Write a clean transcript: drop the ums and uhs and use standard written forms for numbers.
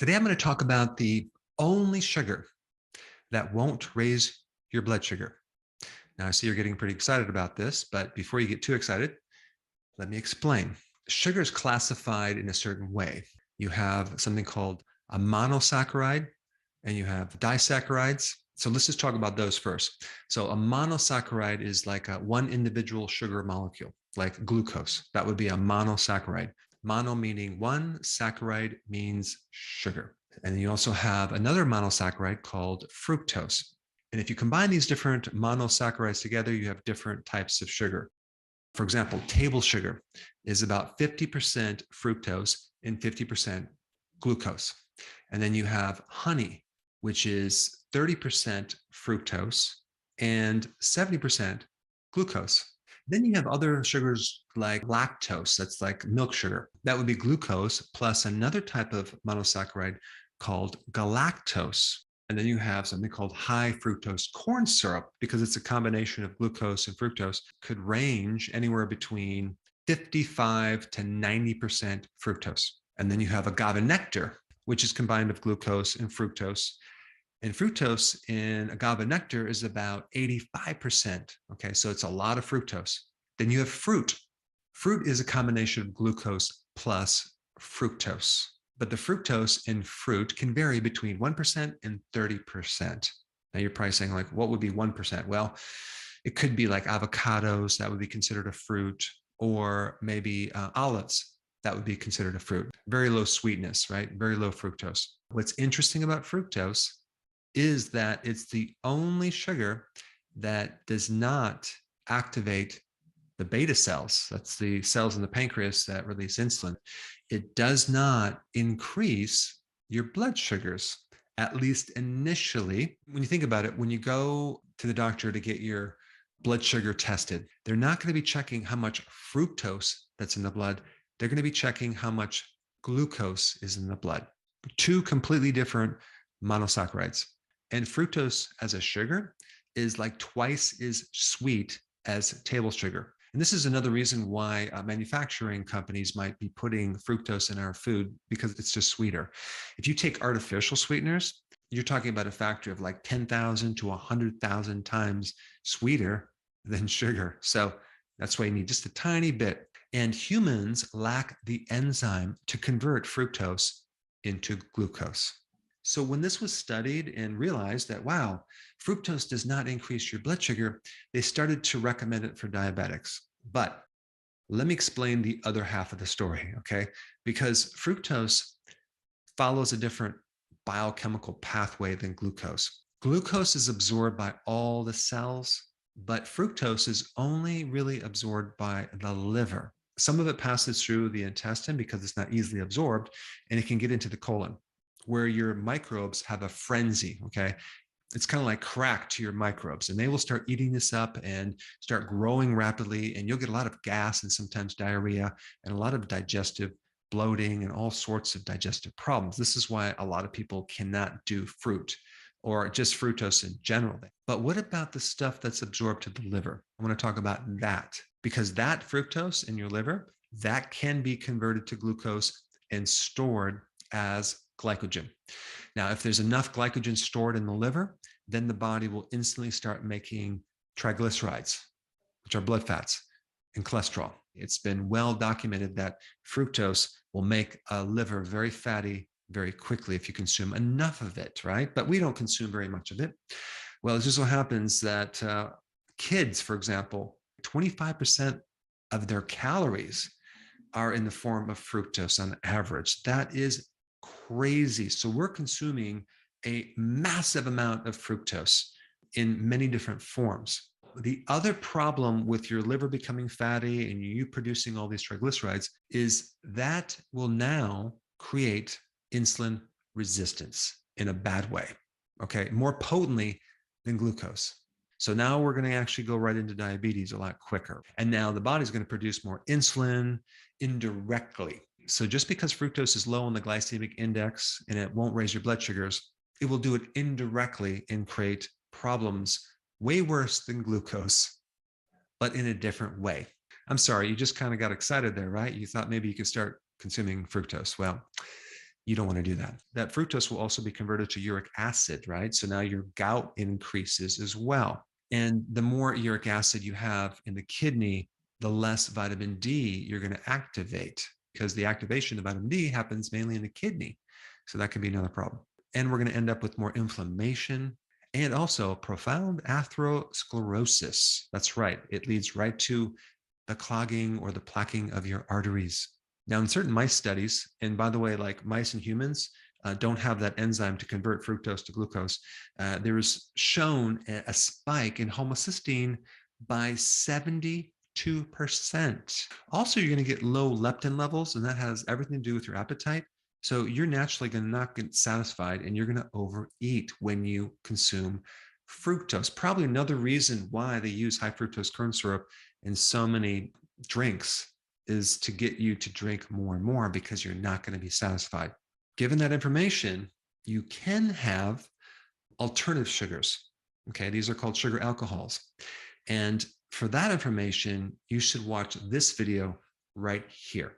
Today, I'm going to talk about the only sugar that won't raise your blood sugar. Now, I see you're getting pretty excited about this, but before you get too excited, let me explain. Sugar is classified in a certain way. You have something called a monosaccharide and you have disaccharides. So let's just talk about those first. So a monosaccharide is like one individual sugar molecule, like glucose. That would be a monosaccharide. Mono meaning one, saccharide means sugar. And then you also have another monosaccharide called fructose. And if you combine these different monosaccharides together, you have different types of sugar. For example, table sugar is about 50% fructose and 50% glucose. And then you have honey, which is 30% fructose and 70% glucose. Then you have other sugars like lactose, that's like milk sugar. That would be glucose plus another type of monosaccharide called galactose. And then you have something called high fructose corn syrup, because it's a combination of glucose and fructose, could range anywhere between 55 to 90% fructose. And then you have agave nectar, which is combined of glucose and fructose. And fructose in agave nectar is about 85%. Okay, so it's a lot of fructose. Then you have fruit. Fruit is a combination of glucose plus fructose. But the fructose in fruit can vary between 1% and 30%. Now you're probably saying, like, what would be 1%? Well, it could be like avocados, that would be considered a fruit, or maybe olives, that would be considered a fruit. Very low sweetness, right? Very low fructose. What's interesting about fructose is that it's the only sugar that does not activate the beta cells. That's the cells in the pancreas that release insulin. It does not increase your blood sugars, at least initially. When you think about it, when you go to the doctor to get your blood sugar tested, they're not going to be checking how much fructose that's in the blood. They're going to be checking how much glucose is in the blood. Two completely different monosaccharides. And fructose as a sugar is like twice as sweet as table sugar. And this is another reason why manufacturing companies might be putting fructose in our food, because it's just sweeter. If you take artificial sweeteners, you're talking about a factor of like 10,000 to 100,000 times sweeter than sugar. So that's why you need just a tiny bit. And humans lack the enzyme to convert fructose into glucose. So when this was studied and realized that, wow, fructose does not increase your blood sugar, they started to recommend it for diabetics. But let me explain the other half of the story, okay? Because fructose follows a different biochemical pathway than glucose. Glucose is absorbed by all the cells, but fructose is only really absorbed by the liver. Some of it passes through the intestine because it's not easily absorbed, and it can get into the colon, where your microbes have a frenzy, okay? It's kind of like crack to your microbes, and they will start eating this up and start growing rapidly, and you'll get a lot of gas and sometimes diarrhea and a lot of digestive bloating and all sorts of digestive problems. This is why a lot of people cannot do fruit or just fructose in general. But what about the stuff that's absorbed to the liver? I want to talk about that, because that fructose in your liver, that can be converted to glucose and stored as glycogen. Now, if there's enough glycogen stored in the liver, then the body will instantly start making triglycerides, which are blood fats, and cholesterol. It's been well documented that fructose will make a liver very fatty very quickly if you consume enough of it, right? But we don't consume very much of it. Well, it just so happens that kids, for example, 25% of their calories are in the form of fructose on average. That is crazy. So we're consuming a massive amount of fructose in many different forms. The other problem with your liver becoming fatty and you producing all these triglycerides is that will now create insulin resistance in a bad way, okay? More potently than glucose. So now we're going to actually go right into diabetes a lot quicker. And now the body's going to produce more insulin indirectly. So just because fructose is low on the glycemic index and it won't raise your blood sugars, it will do it indirectly and create problems way worse than glucose, but in a different way. I'm sorry, you just kind of got excited there, right? You thought maybe you could start consuming fructose. Well, You don't want to do that. That fructose will also be converted to uric acid, right? So now your gout increases as well. And the more uric acid you have in the kidney, the less vitamin D you're going to activate, because the activation of vitamin D happens mainly in the kidney. So that can be another problem. And we're going to end up with more inflammation and also profound atherosclerosis. That's right. It leads right to the clogging or the plaquing of your arteries. Now, in certain mice studies, and by the way, like mice and humans don't have that enzyme to convert fructose to glucose, there is shown a spike in homocysteine by 72%. Also, you're going to get low leptin levels, and that has everything to do with your appetite. So you're naturally going to not get satisfied, and you're going to overeat when you consume fructose. Probably another reason why they use high fructose corn syrup in so many drinks is to get you to drink more and more, because you're not going to be satisfied. Given that information, you can have alternative sugars. Okay, these are called sugar alcohols. And for that information, you should watch this video right here.